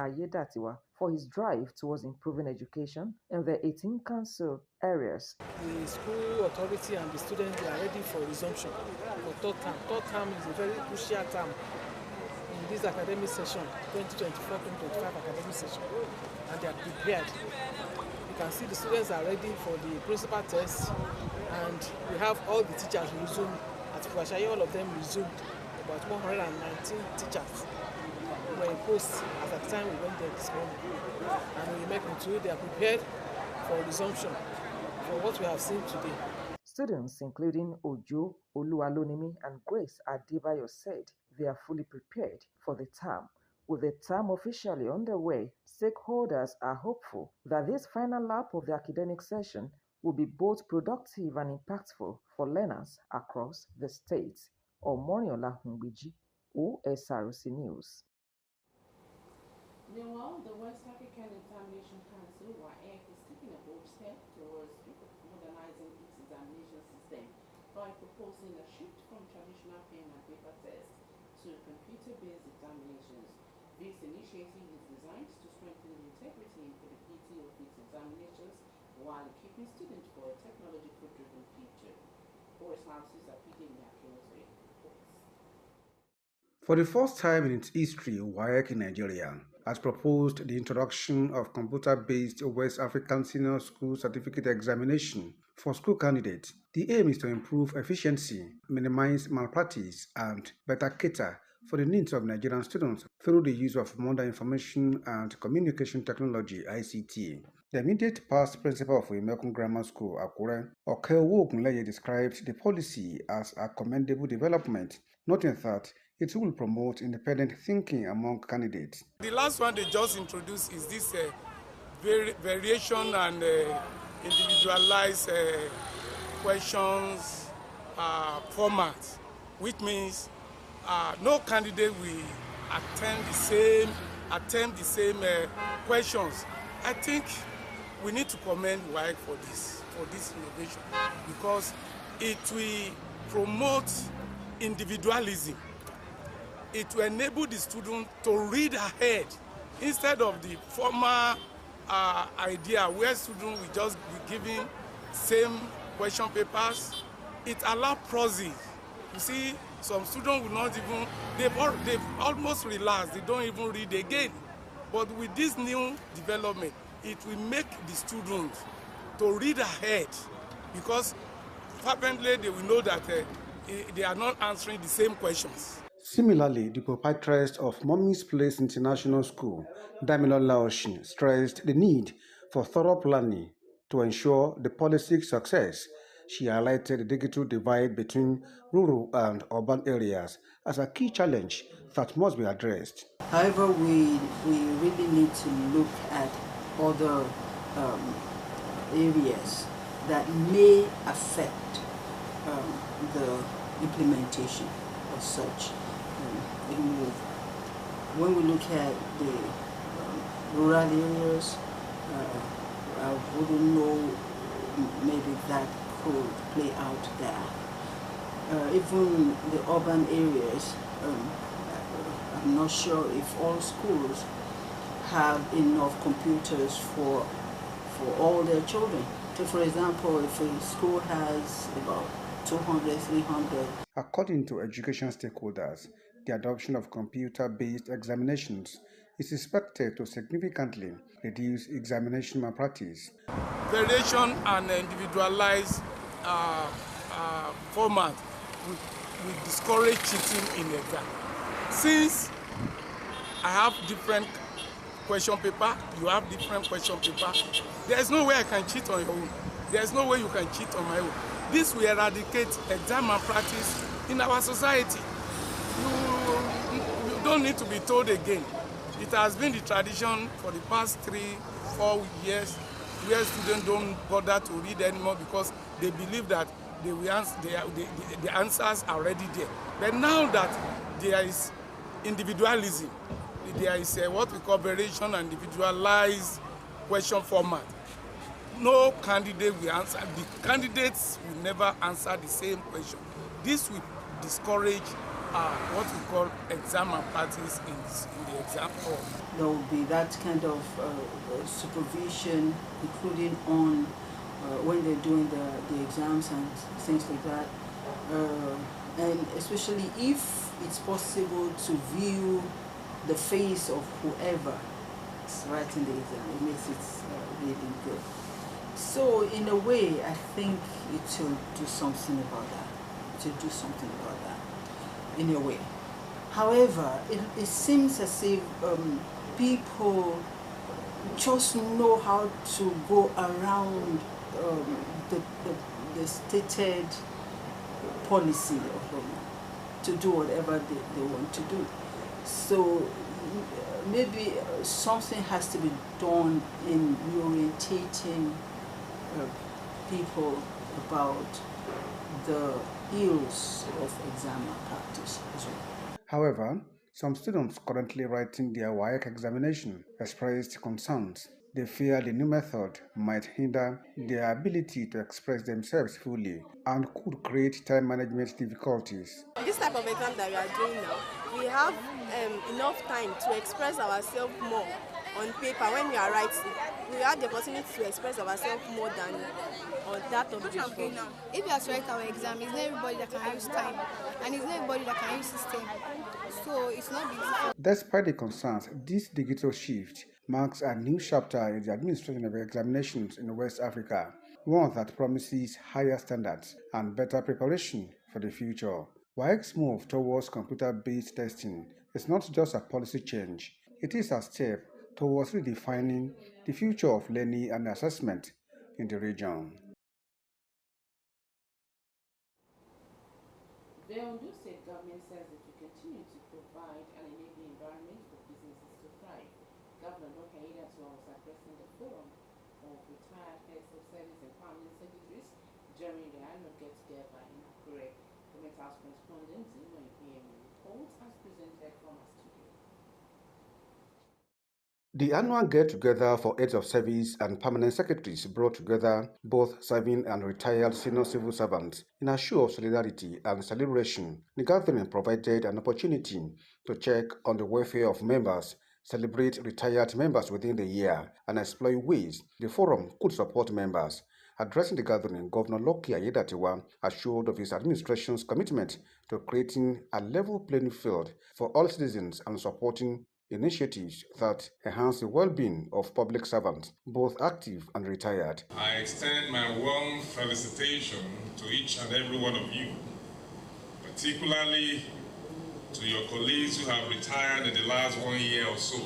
Ayedatiwa for his drive towards improving education in the 18 council areas. The school authority and the students are ready for resumption for third term. Third term is a very crucial term in this academic session, 2024-2025 academic session, and they are prepared. You can see the students are ready for the principal test, and we have all the teachers resumed. At Fuashaye, all of them resumed. About 119 teachers were in post at the time we went there this morning. And we make into they are prepared for resumption for what we have seen today. Students, including Ojo Oluwalonimi and Grace Adebayo, said they are fully prepared for the term. With the term officially underway, stakeholders are hopeful that this final lap of the academic session will be both productive and impactful for learners across the state. Omoniola Humbiji, Osrc News. Meanwhile, the West African Examination Council, WAEC, is taking a bold step towards modernizing its examination system by proposing a shift from traditional pen and paper tests to computer-based examinations. This initiative is designed to strengthen the integrity and credibility of its examinations while equipping students for a technology-driven future. Osrc's Epidemic reports. For the first time in its history, WAEC in Nigeria has proposed the introduction of computer-based West African Senior School Certificate Examination for school candidates. The aim is to improve efficiency, minimize malpractice, and better cater for the needs of Nigerian students through the use of modern information and communication technology (ICT). The immediate past principal of Imekun Grammar School, Akure, Okeowo Ogunleye, described the policy as a commendable development, noting that it will promote independent thinking among candidates. The last one they just introduced is this variation and individualized questions format, which means no candidate will attempt the same questions. I think we need to commend WAEC for this innovation, because it will promote individualism. It will enable the student to read ahead instead of the former idea where students will just be given same question papers. It allows prosing. You see, some students will not even, they've almost relaxed, they don't even read again. But with this new development, it will make the students to read ahead, because fervently they will know that they are not answering the same questions. Similarly, the proprietress of Mommy's Place International School, Damilola Oshin, stressed the need for thorough planning to ensure the policy's success. She highlighted the digital divide between rural and urban areas as a key challenge that must be addressed. However, we really need to look at other areas that may affect the implementation of such. When we look at the rural areas, I wouldn't know, maybe that could play out there. Even the urban areas, I'm not sure if all schools have enough computers for all their children. So for example, if a school has about 200, 300. According to education stakeholders, the adoption of computer-based examinations is expected to significantly reduce examination malpractice. Variation and individualized format will discourage cheating in exam. Since I have different question paper, you have different question paper, there is no way I can cheat on your own. There is no way you can cheat on my own. This will eradicate exam malpractice in our society. You don't need to be told again. It has been the tradition for the past 3-4 years where students don't bother to read anymore because they believe that the answers are already there. But now that there is individualism, there is what we call variation and individualized question format, no candidate will answer. The candidates will never answer the same question. This will discourage what we call exam malpractice in the exam hall. There will be that kind of supervision, including on when they're doing the exams and things like that. And especially if it's possible to view the face of whoever is writing the exam, it makes it really good. So in a way, I think it will do something about that. It will do something about that, in a way. However, it seems as if people just know how to go around the stated policy of to do whatever they want to do. So maybe something has to be done in reorientating people about the ills of exam malpractice as well. However, some students currently writing their WAEC examination expressed concerns. They fear the new method might hinder their ability to express themselves fully and could create time management difficulties. This type of exam that we are doing now, we have enough time to express ourselves more on paper when we are writing. We have the opportunity to express ourselves more than on that of before. If you have to write our exam, it's not everybody that can use time, and it's not everybody that can use system. So it's not beautiful. Despite the concerns, this digital shift marks a new chapter in the administration of examinations in West Africa, one that promises higher standards and better preparation for the future. WAEC's move towards computer-based testing is not just a policy change, it is a step towards redefining the future of learning and assessment in the region. The Ondo State government says it will continue to provide an enabling environment for businesses to thrive. Governor Dr. Iroyin was addressing the forum of retired heads of service and permanent secretaries during the annual get-together in Akure. Government House correspondent Iroyin Ipinle reports as presented from our studio. The annual get-together for heads of service and permanent secretaries brought together both serving and retired senior civil servants in a show of solidarity and celebration. The gathering provided an opportunity to check on the welfare of members, celebrate retired members within the year, and explore ways the forum could support members. Addressing the gathering, Governor Lucky Aiyedatiwa assured of his administration's commitment to creating a level playing field for all citizens and supporting initiatives that enhance the well-being of public servants, both active and retired. I extend my warm felicitation to each and every one of you, particularly to your colleagues who have retired in the last 1 year or so.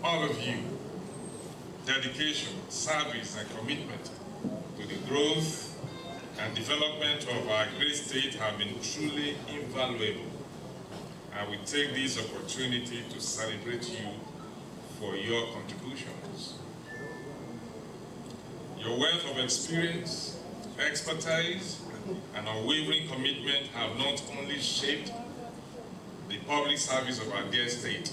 All of you, dedication, service, and commitment to the growth and development of our great state have been truly invaluable. I will take this opportunity to celebrate you for your contributions. Your wealth of experience, expertise, and unwavering commitment have not only shaped the public service of our dear state,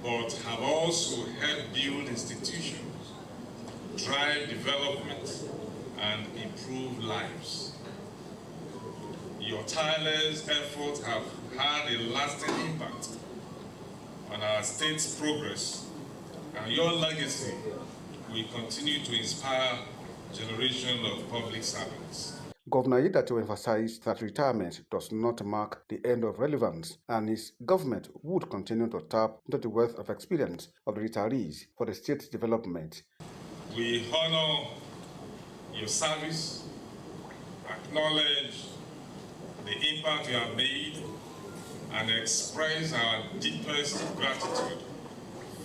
but have also helped build institutions, drive development, and improve lives. Your tireless efforts have had a lasting impact on our state's progress, and your legacy will continue to inspire generations of public servants. Governor Aiyedatiwa emphasized that retirement does not mark the end of relevance, and his government would continue to tap into the wealth of experience of the retirees for the state's development. We honor your service, acknowledge the impact you have made, and express our deepest gratitude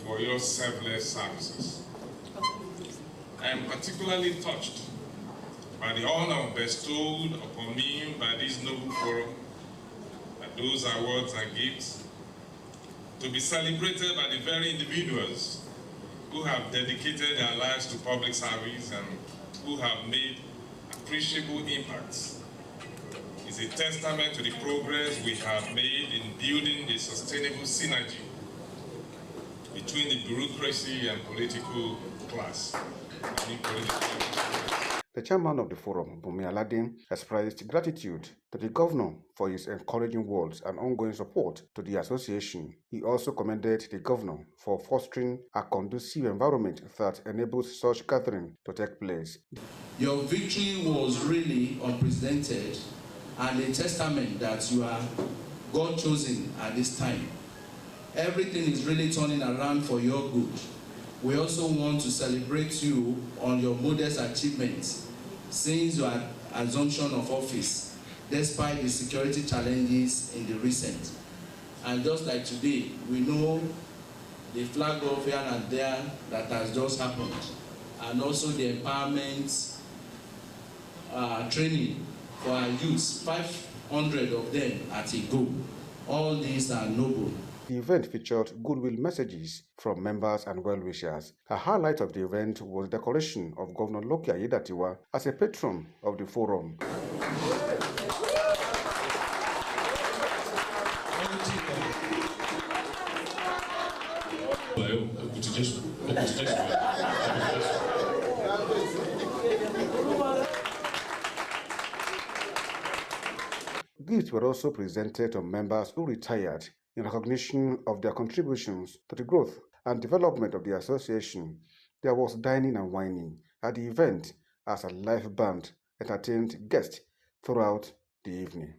for your selfless services. I am particularly touched by the honor bestowed upon me by this noble forum, and those awards and gifts, to be celebrated by the very individuals who have dedicated their lives to public service and who have made appreciable impacts. It's a testament to the progress we have made in building the sustainable synergy between the bureaucracy and political class. The chairman of the forum, Bumi Aladin, expressed gratitude to the governor for his encouraging words and ongoing support to the association. He also commended the governor for fostering a conducive environment that enables such gathering to take place. Your victory was really unprecedented and a testament that you are God chosen at this time. Everything is really turning around for your good. We also want to celebrate you on your modest achievements since your assumption of office, despite the security challenges in the recent. And just like today, we know the flag off here and there that has just happened, and also the empowerment training for our youths, 500 of them at a go. All these are noble. The event featured goodwill messages from members and well-wishers. A highlight of the event was the decoration of Governor Loki Ayedatiwa as a patron of the forum. Gifts were also presented to members who retired in recognition of their contributions to the growth and development of the association. There was dining and wining at the event as a live band entertained guests throughout the evening.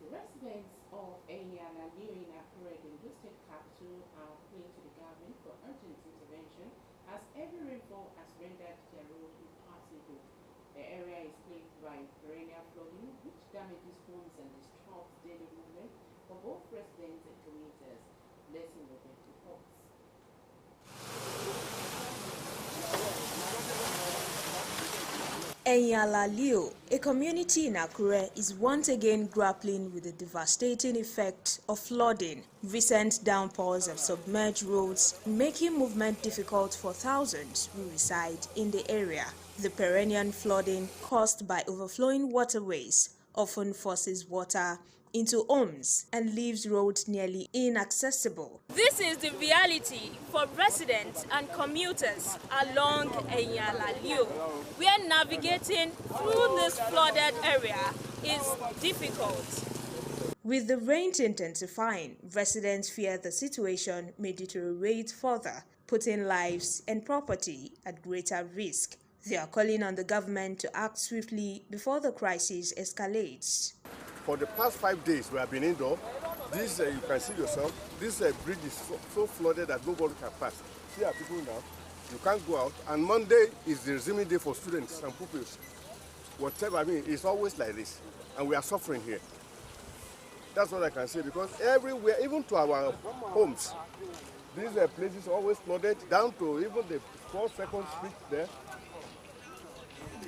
Residents of Iroyin Ipinle Ondo state capital are appealing to the government for urgent intervention as heavy rainfall has rendered their road impassable. The area is plagued by perennial flooding, which damages homes and disrupts daily movement for both residents and commuters. Blessing will be reports. Iroyin, a community in Akure, is once again grappling with the devastating effect of flooding. Recent downpours have submerged roads, making movement difficult for thousands who reside in the area. The perennial flooding caused by overflowing waterways often forces water into homes and leaves roads nearly inaccessible. This is the reality for residents and commuters along Iroyin, where navigating through this flooded area is difficult. With the rains intensifying, residents fear the situation may deteriorate further, putting lives and property at greater risk. They are calling on the government to act swiftly before the crisis escalates. For the past 5 days, we have been indoor. This, you can see yourself, this bridge is so flooded that nobody can pass. See our people now, you can't go out. And Monday is the resuming day for students and pupils. Whatever, I mean, it's always like this. And we are suffering here. That's what I can say, because everywhere, even to our homes, these places are always flooded, down to even the 4-second street there.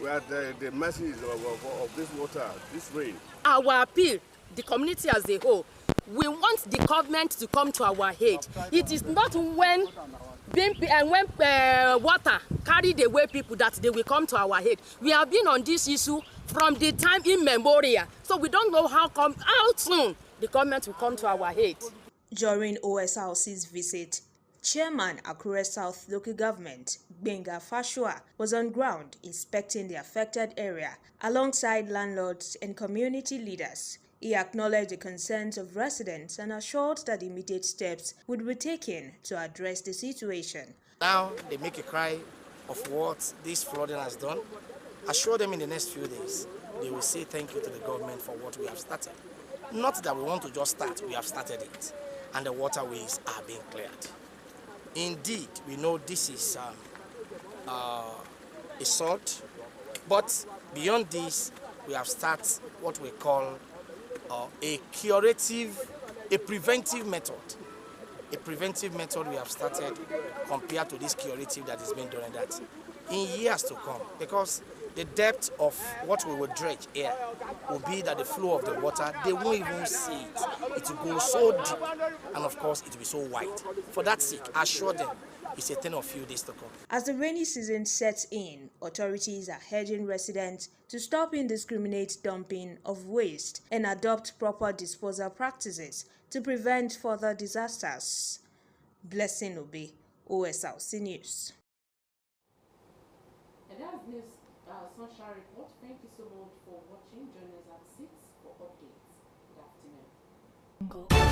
We are the mercy of this water, this rain. Our appeal, the community as a whole, we want the government to come to our aid. It is not when water carried away people that they will come to our aid. We have been on this issue from the time immemorial, so we don't know how soon the government will come to our aid. During Osrc's visit, Chairman Akure South Local Government, Benga Fashua, was on ground inspecting the affected area alongside landlords and community leaders. He acknowledged the concerns of residents and assured that immediate steps would be taken to address the situation. Now they make a cry of what this flooding has done. Assure them in the next few days they will say thank you to the government for what we have started. Not that we want to just start, we have started it, and the waterways are being cleared. Indeed, we know this is a sort, but beyond this, we have started what we call a preventive method. A preventive method we have started compared to this curative that is being done in that in years to come, because the depth of what we will dredge here will be that the flow of the water, they won't even see it. It will go so deep, and of course it will be so wide. For that sake, I assure them it's a thing of few days to come. As the rainy season sets in, authorities are urging residents to stop indiscriminate dumping of waste and adopt proper disposal practices to prevent further disasters. Blessing Obe, Osrc News. And that's this Sunshine Report. Thank you so much for watching. Join us at 6 for updates. Good afternoon.